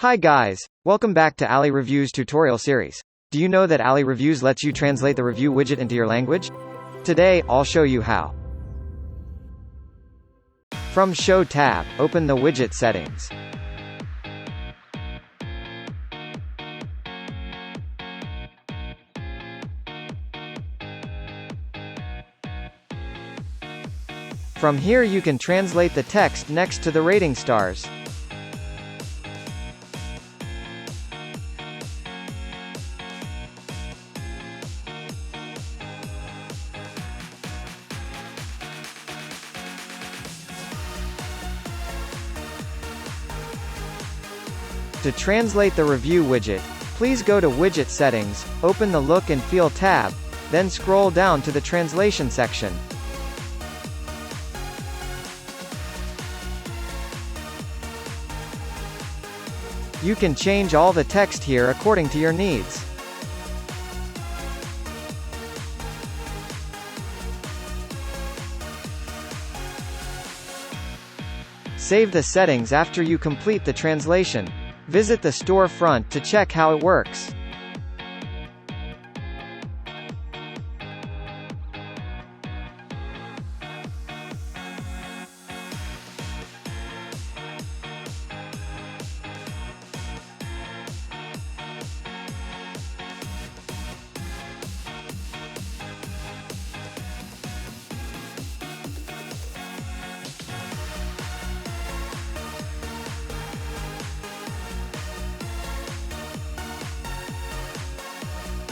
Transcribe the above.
Hi guys, welcome back to Ali Reviews tutorial series. Do you know that Ali Reviews lets you translate the review widget into your language? Today, I'll show you how. From Show tab, open the widget settings. From here you can translate the text next to the rating stars. To translate the review widget, please go to Widget Settings, open the Look and Feel tab, then scroll down to the Translation section. You can change all the text here according to your needs. Save the settings after you complete the translation. Visit the storefront to check how it works.